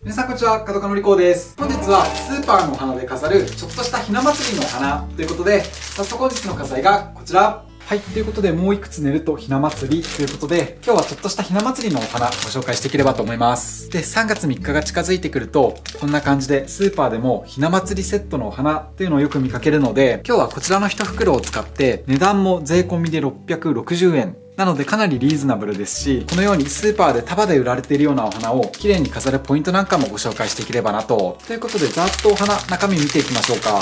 皆さんこんにちは、角鹿のりこうです。本日はスーパーのお花で飾るちょっとしたひな祭りのお花ということで、早速本日の飾りがこちら。はい、ということでもういくつ寝るとひな祭りということで、今日はちょっとしたひな祭りのお花ご紹介していければと思います。で、3月3日が近づいてくると、こんな感じでスーパーでもひな祭りセットのお花っていうのをよく見かけるので、今日はこちらの1袋を使って値段も税込みで660円。なのでかなりリーズナブルですし、このようにスーパーで束で売られているようなお花を綺麗に飾るポイントなんかもご紹介していければなと。ということでざっとお花中身見ていきましょうか。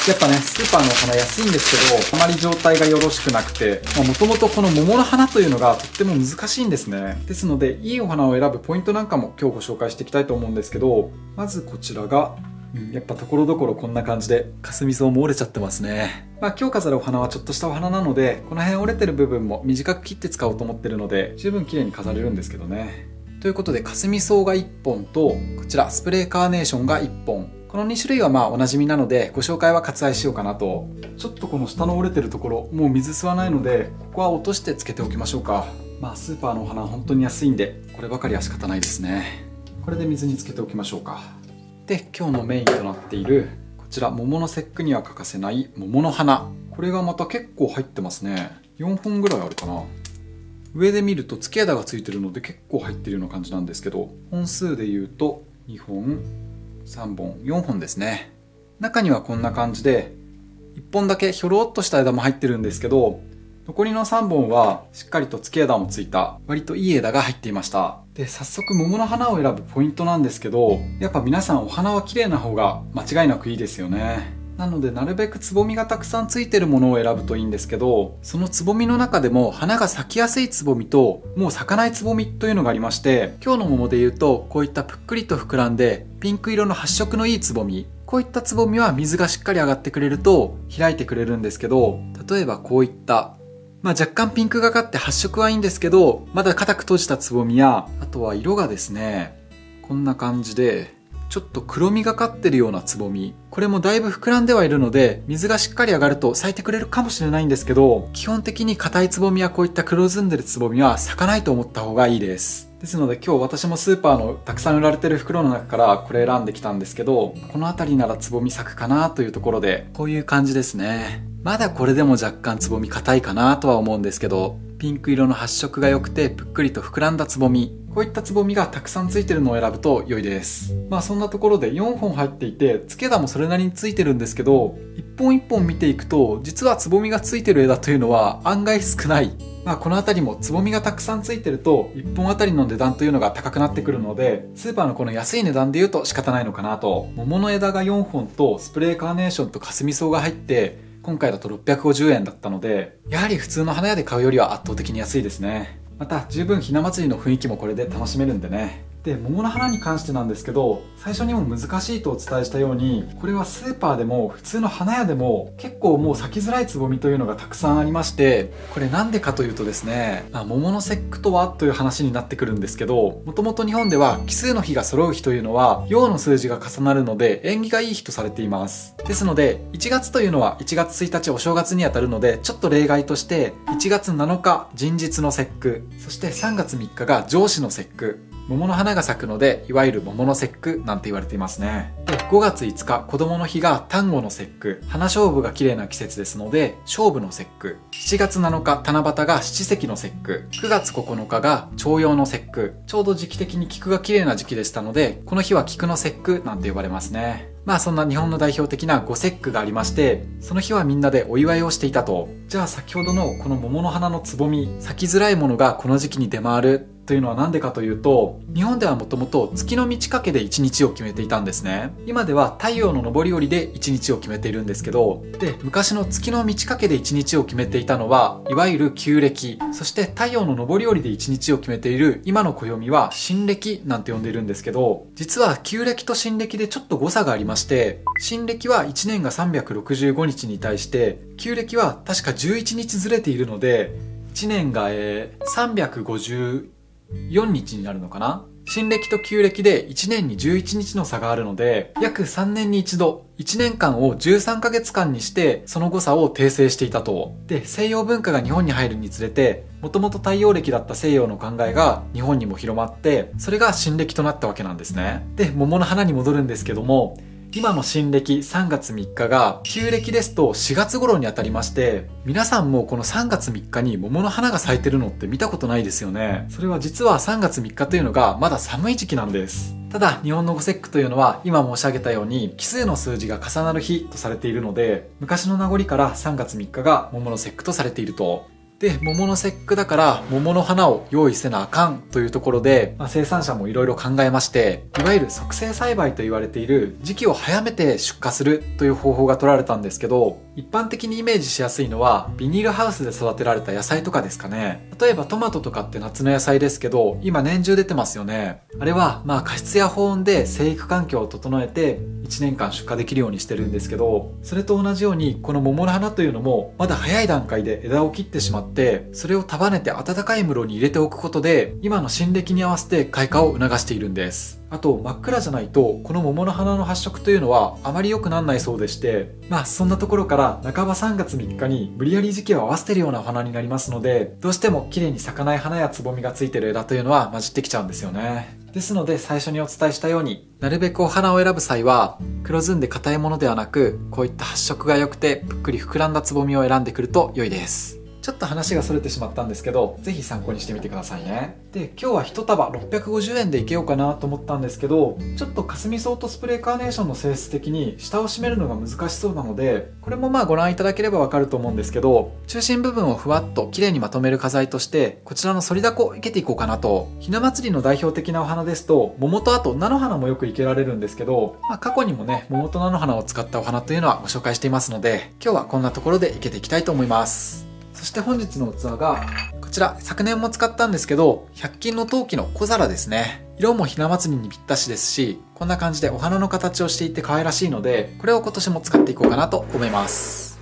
やっぱね、スーパーのお花安いんですけど、あまり状態がよろしくなくて、もともとこの桃の花というのがとっても難しいんですね。ですので、いいお花を選ぶポイントなんかも今日ご紹介していきたいと思うんですけど、まずこちらが、やっぱところどころこんな感じで、かすみ草も折れちゃってますね。今日飾るお花はちょっとしたお花なので、この辺折れてる部分も短く切って使おうと思ってるので、十分綺麗に飾れるんですけどね。ということで、かすみ草が1本と、こちらスプレーカーネーションが1本。この2種類はおなじみなので、ご紹介は割愛しようかなと。ちょっとこの下の折れてるところ、もう水吸わないので、ここは落としてつけておきましょうか。スーパーのお花は本当に安いんで、こればかりは仕方ないですね。これで水につけておきましょうか。で、今日のメインとなっている、こちら桃の節句には欠かせない桃の花。これがまた結構入ってますね。4本ぐらいあるかな。上で見ると付け枝がついてるので結構入ってるような感じなんですけど、本数で言うと2本、3本、4本ですね。中にはこんな感じで1本だけひょろっとした枝も入ってるんですけど、残りの3本はしっかりと付け枝もついた割といい枝が入っていました。で、早速桃の花を選ぶポイントなんですけど、やっぱ皆さんお花は綺麗な方が間違いなくいいですよね。なのでなるべくつぼみがたくさんついてるものを選ぶといいんですけど、そのつぼみの中でも花が咲きやすいつぼみともう咲かないつぼみというのがありまして、今日の桃で言うとこういったぷっくりと膨らんでピンク色の発色のいいつぼみ、こういったつぼみは水がしっかり上がってくれると開いてくれるんですけど、例えばこういった若干ピンクがかって発色はいいんですけど、まだ固く閉じたつぼみや、あとは色がですね、こんな感じでちょっと黒みがかってるようなつぼみ、これもだいぶ膨らんではいるので水がしっかり上がると咲いてくれるかもしれないんですけど、基本的に硬いつぼみやこういった黒ずんでるつぼみは咲かないと思った方がいいです。ですので今日私もスーパーのたくさん売られてる袋の中からこれ選んできたんですけど、この辺りならつぼみ咲くかなというところで、こういう感じですね。まだこれでも若干つぼみ硬いかなとは思うんですけど、ピンク色の発色が良くてぷっくりと膨らんだつぼみ、こういったつぼみがたくさんついてるのを選ぶと良いです。そんなところで4本入っていて、付け枝もそれなりについてるんですけど、一本一本見ていくと実はつぼみがついてる枝というのは案外少ない。この辺りもつぼみがたくさんついてると1本あたりの値段というのが高くなってくるので、スーパーのこの安い値段で言うと仕方ないのかなと。桃の枝が4本とスプレーカーネーションとかすみ草が入って今回だと650円だったので、やはり普通の花屋で買うよりは圧倒的に安いですね。また十分ひな祭りの雰囲気もこれで楽しめるんでね。で、桃の花に関してなんですけど、最初にも難しいとお伝えしたように、これはスーパーでも普通の花屋でも結構もう咲きづらいつぼみというのがたくさんありまして、これなんでかというとですね、桃の節句とはという話になってくるんですけど、もともと日本では奇数の日が揃う日というのは陽の数字が重なるので縁起がいい日とされています。ですので1月というのは1月1日お正月にあたるので、ちょっと例外として1月7日人日の節句、そして3月3日が上司の節句、桃の花が咲くのでいわゆる桃の節句なんて言われていますね。で、5月5日子供の日が端午の節句、花菖蒲が綺麗な季節ですので菖蒲の節句、7月7日七夕が七石の節句、9月9日が重陽の節句、ちょうど時期的に菊が綺麗な時期でしたのでこの日は菊の節句なんて呼ばれますね。そんな日本の代表的な五節句がありまして、その日はみんなでお祝いをしていたと。じゃあ先ほどのこの桃の花のつぼみ、咲きづらいものがこの時期に出回るというのは何でかというと、日本ではもともと月の満ち欠けで1日を決めていたんですね。今では太陽の昇り降りで1日を決めているんですけど、で、昔の月の満ち欠けで1日を決めていたのはいわゆる旧暦、そして太陽の昇り降りで1日を決めている今の暦は新暦なんて呼んでいるんですけど、実は旧暦と新暦でちょっと誤差がありまして、新暦は1年が365日に対して旧暦は確か11日ずれているので1年が354日になるのかな。新暦と旧暦で1年に11日の差があるので、約3年に一度、1年間を13ヶ月間にして、その誤差を訂正していたと。で、西洋文化が日本に入るにつれて、もともと太陽暦だった西洋の考えが日本にも広まって、それが新暦となったわけなんですね。で、桃の花に戻るんですけども、今の新暦3月3日が旧暦ですと4月頃にあたりまして、皆さんもこの3月3日に桃の花が咲いてるのって見たことないですよね。それは実は3月3日というのがまだ寒い時期なんです。ただ日本の五節句というのは今申し上げたように奇数の数字が重なる日とされているので、昔の名残から3月3日が桃の節句とされていると。で、桃の節句だから桃の花を用意せなあかんというところで、生産者もいろいろ考えまして、いわゆる促成栽培と言われている時期を早めて出荷するという方法が取られたんですけど、一般的にイメージしやすいのはビニールハウスで育てられた野菜とかですかね。例えばトマトとかって夏の野菜ですけど、今年中出てますよね。あれは加湿や保温で生育環境を整えて1年間出荷できるようにしてるんですけど、それと同じようにこの桃の花というのもまだ早い段階で枝を切ってしまって、それを束ねて暖かい室に入れておくことで、今の新暦に合わせて開花を促しているんです。あと真っ暗じゃないとこの桃の花の発色というのはあまり良くならないそうでして、そんなところから半ば3月3日に無理やり時期を合わせてるようなお花になりますので、どうしても綺麗に咲かない花やつぼみがついてる枝というのは混じってきちゃうんですよね。ですので最初にお伝えしたように、なるべくお花を選ぶ際は黒ずんで硬いものではなく、こういった発色が良くてぷっくり膨らんだつぼみを選んでくると良いです。ちょっと話がそれてしまったんですけど、ぜひ参考にしてみてくださいね。で、今日は1束650円でいけようかなと思ったんですけど、ちょっと霞ソートスプレーカーネーションの性質的に下を締めるのが難しそうなので、これもご覧いただければわかると思うんですけど、中心部分をふわっと綺麗にまとめる花材として、こちらの反りだこを生けていこうかなと。ひな祭りの代表的なお花ですと、桃とあと菜の花もよく生けられるんですけど、過去にもね、桃と菜の花を使ったお花というのはご紹介していますので、今日はこんなところで生けていきたいと思います。そして本日の器がこちら、昨年も使ったんですけど100均の陶器の小皿ですね。色もひな祭りにぴったしですし、こんな感じでお花の形をしていて可愛らしいので、これを今年も使っていこうかなと思います。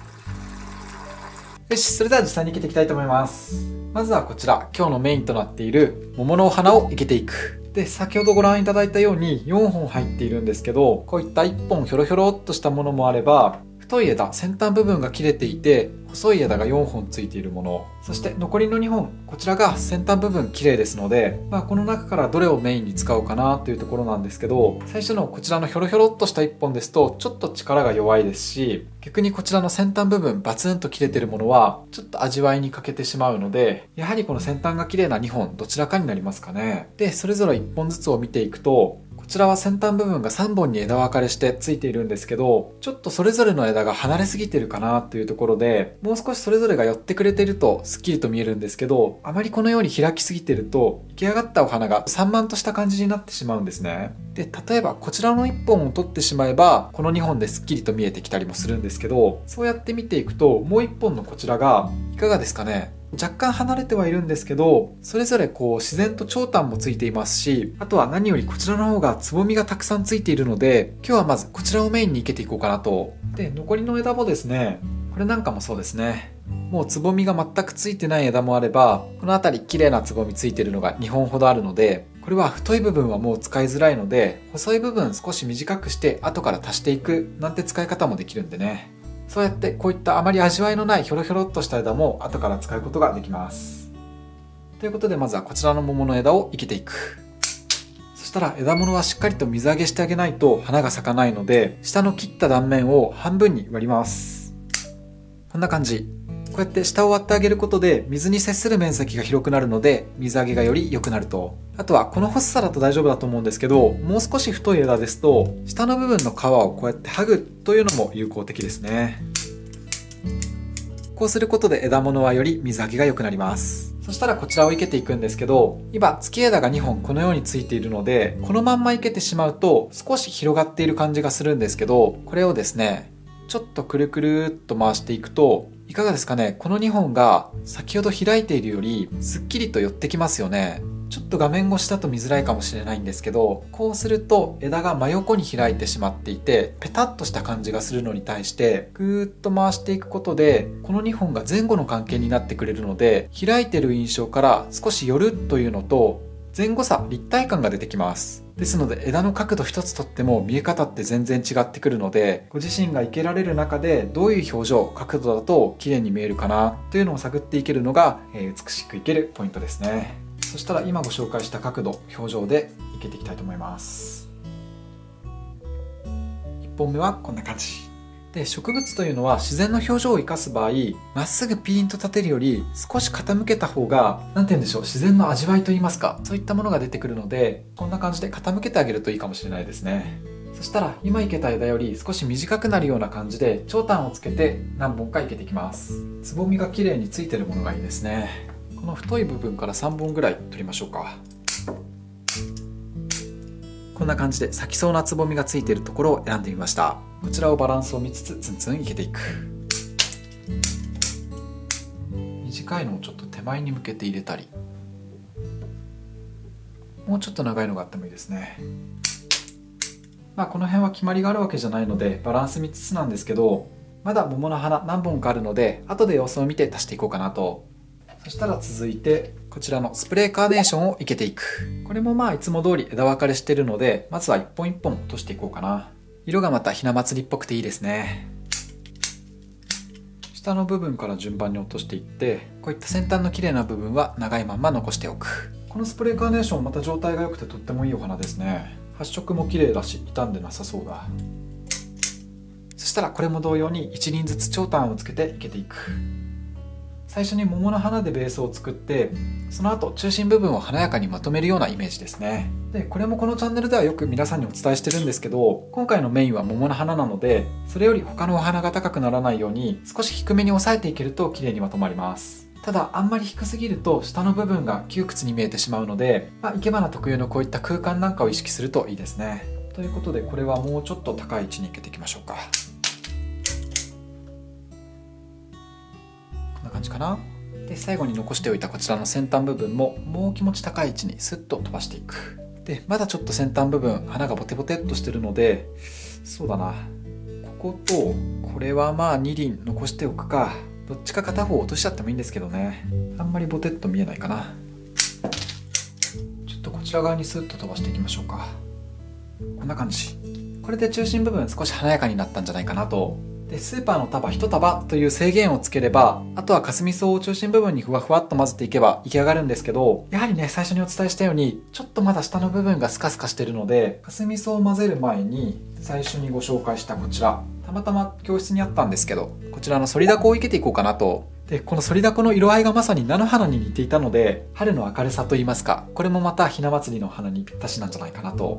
よし、それでは実際に生けていきたいと思います。まずはこちら、今日のメインとなっている桃のお花を生けていく。で、先ほどご覧いただいたように4本入っているんですけど、こういった1本ひょろひょろっとしたものもあれば、太い枝、先端部分が切れていて細い枝が4本ついているもの、そして残りの2本、こちらが先端部分綺麗ですので、この中からどれをメインに使おうかなというところなんですけど、最初のこちらのひょろひょろっとした1本ですとちょっと力が弱いですし、逆にこちらの先端部分バツンと切れてるものはちょっと味わいに欠けてしまうので、やはりこの先端が綺麗な2本どちらかになりますかね。で、それぞれ1本ずつを見ていくと、こちらは先端部分が3本に枝分かれしてついているんですけど、ちょっとそれぞれの枝が離れすぎてるかなというところで、もう少しそれぞれが寄ってくれてるとスッキリと見えるんですけど、あまりこのように開きすぎてると出来上がったお花が散漫とした感じになってしまうんですね。で、例えばこちらの1本を取ってしまえばこの2本でスッキリと見えてきたりもするんですけど、そうやって見ていくともう1本のこちらがいかがですかね。若干離れてはいるんですけど、それぞれ自然と長短もついていますし、あとは何よりこちらの方がつぼみがたくさんついているので、今日はまずこちらをメインに生けていこうかなと。で、残りの枝もですね、これなんかもそうですね。もうつぼみが全くついてない枝もあれば、この辺り綺麗なつぼみついているのが2本ほどあるので、これは太い部分はもう使いづらいので、細い部分少し短くして後から足していくなんて使い方もできるんでね。そうやってこういったあまり味わいのないひょろひょろっとした枝も後から使うことができます。ということでまずはこちらの桃の枝を生けていく。そしたら枝物はしっかりと水揚げしてあげないと花が咲かないので、下の切った断面を半分に割ります。こんな感じ。こうやって下を割ってあげることで水に接する面積が広くなるので水揚げがより良くなると。あとはこの細さだと大丈夫だと思うんですけど、もう少し太い枝ですと下の部分の皮をこうやって剥ぐというのも有効的ですね。こうすることで枝物はより水揚げが良くなります。そしたらこちらを生けていくんですけど、今付け枝が2本このようについているので、このまんま生けてしまうと少し広がっている感じがするんですけど、これをですねちょっとくるくるっと回していくと、いかがですかね。この2本が先ほど開いているよりすっきりと寄ってきますよね。ちょっと画面越しだと見づらいかもしれないんですけど、こうすると枝が真横に開いてしまっていてペタッとした感じがするのに対して、ぐーっと回していくことでこの2本が前後の関係になってくれるので、開いてる印象から少し寄るというのと、前後差、立体感が出てきます。ですので枝の角度一つとっても見え方って全然違ってくるので、ご自身が生けられる中でどういう表情、角度だと綺麗に見えるかなというのを探っていけるのが、美しく生けるポイントですね。そしたら今ご紹介した角度、表情で生けていきたいと思います。1本目はこんな感じ。で、植物というのは自然の表情を生かす場合、まっすぐピーンと立てるより少し傾けた方が、なんて言うんでしょう、自然の味わいと言いますか、そういったものが出てくるので、こんな感じで傾けてあげるといいかもしれないですね。そしたら今生けた枝より少し短くなるような感じで長短をつけて何本か生けていきます。つぼみが綺麗についてるものがいいですね。この太い部分から3本ぐらい取りましょうか。こんな感じで咲きそうなつぼみがついているところを選んでみました。こちらをバランスを見つつツンツンいけていく。短いのをちょっと手前に向けて入れたり、もうちょっと長いのがあってもいいですね。この辺は決まりがあるわけじゃないのでバランス見つつなんですけど、まだ桃の花何本かあるので後で様子を見て足していこうかなと。そしたら続いてこちらのスプレーカーネーションを生けていく。これもいつも通り枝分かれしているので、まずは一本一本落としていこうかな。色がまたひな祭りっぽくていいですね。下の部分から順番に落としていって、こういった先端の綺麗な部分は長いまま残しておく。このスプレーカーネーションまた状態が良くてとってもいいお花ですね。発色も綺麗だし傷んでなさそうだ。そしたらこれも同様に1輪ずつ長短をつけて生けていく。最初に桃の花でベースを作って、その後中心部分を華やかにまとめるようなイメージですね。で、これもこのチャンネルではよく皆さんにお伝えしてるんですけど、今回のメインは桃の花なので、それより他のお花が高くならないように少し低めに抑えていけると綺麗にまとまります。ただあんまり低すぎると下の部分が窮屈に見えてしまうので、生け花特有のこういった空間なんかを意識するといいですね。ということでこれはもうちょっと高い位置に生けていきましょうか。こんな感じかな。で、最後に残しておいたこちらの先端部分ももう気持ち高い位置にスッと飛ばしていく。で、まだちょっと先端部分花がボテボテっとしてるので、そうだな、こことこれは2輪残しておくか。どっちか片方落としちゃってもいいんですけどね。あんまりボテっと見えないかな。ちょっとこちら側にスッと飛ばしていきましょうか。こんな感じ。これで中心部分少し華やかになったんじゃないかなと。で、スーパーの束1束という制限をつければ、あとはかすみ草を中心部分にふわふわっと混ぜていけば出来上がるんですけど、やはりね、最初にお伝えしたようにちょっとまだ下の部分がスカスカしてるので、かすみ草を混ぜる前に最初にご紹介したこちら、たまたま教室にあったんですけど、こちらの反りダコを生けていこうかなと。で、この反りダコの色合いがまさに菜の花に似ていたので、春の明るさといいますか、これもまたひな祭りの花にぴったしなんじゃないかなと。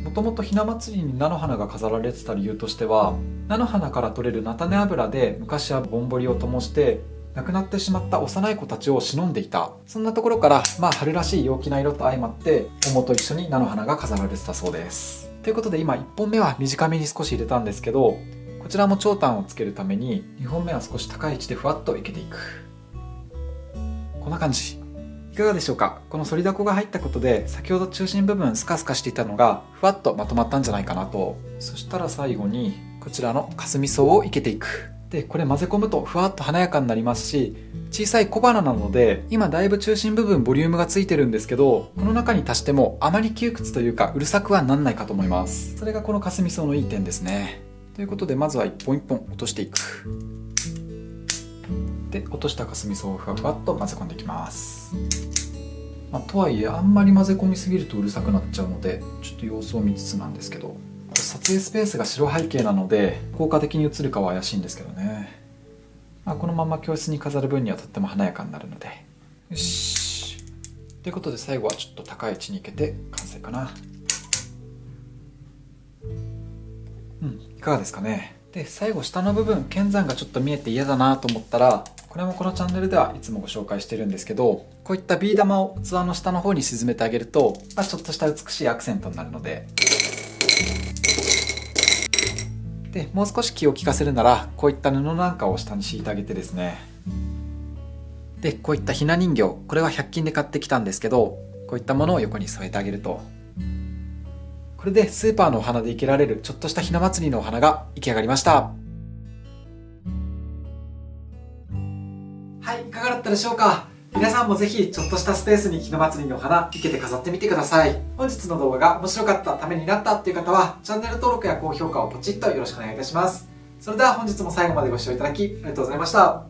もともとひな祭りに菜の花が飾られてた理由としては、菜の花から取れる菜種油で昔はぼんぼりを灯して亡くなってしまった幼い子たちを偲んでいた、そんなところから春らしい陽気な色と相まって桃と一緒に菜の花が飾られてたそうです。ということで今1本目は短めに少し入れたんですけど、こちらも長短をつけるために2本目は少し高い位置でふわっと生けていく。こんな感じ。いかがでしょうか。この反りダコが入ったことで先ほど中心部分スカスカしていたのがふわっとまとまったんじゃないかなと。そしたら最後にこちらのかすみ草を生けていく。で、これ混ぜ込むとふわっと華やかになりますし、小さい小花なので今だいぶ中心部分ボリュームがついてるんですけど、この中に足してもあまり窮屈というかうるさくはなんないかと思います。それがこのかすみ草のいい点ですね。ということでまずは一本一本落としていく。で、落としたかすみ草をふわふわっと混ぜ込んでいきます。とはいえあんまり混ぜ込みすぎるとうるさくなっちゃうので、ちょっと様子を見つつなんですけど、撮影スペースが白背景なので効果的に映るかは怪しいんですけどね。このまま教室に飾る分にはとっても華やかになるので、よし。ということで最後はちょっと高い位置にいけて完成かな。いかがですかね。で、最後下の部分剣山がちょっと見えて嫌だなと思ったら、これもこのチャンネルではいつもご紹介してるんですけど、こういったビー玉を器の下の方に沈めてあげると、ちょっとした美しいアクセントになるので。で、もう少し気を利かせるならこういった布なんかを下に敷いてあげてですね。で、こういったひな人形、これは100均で買ってきたんですけど、こういったものを横に添えてあげると、これでスーパーのお花で生けられるちょっとしたひな祭りのお花が出来上がりました。はい、いかがだったでしょうか。皆さんもぜひちょっとしたスペースにひな祭りの花生けて飾ってみてください。本日の動画が面白かった、ためになったっていう方はチャンネル登録や高評価をポチッとよろしくお願いいたします。それでは本日も最後までご視聴いただきありがとうございました。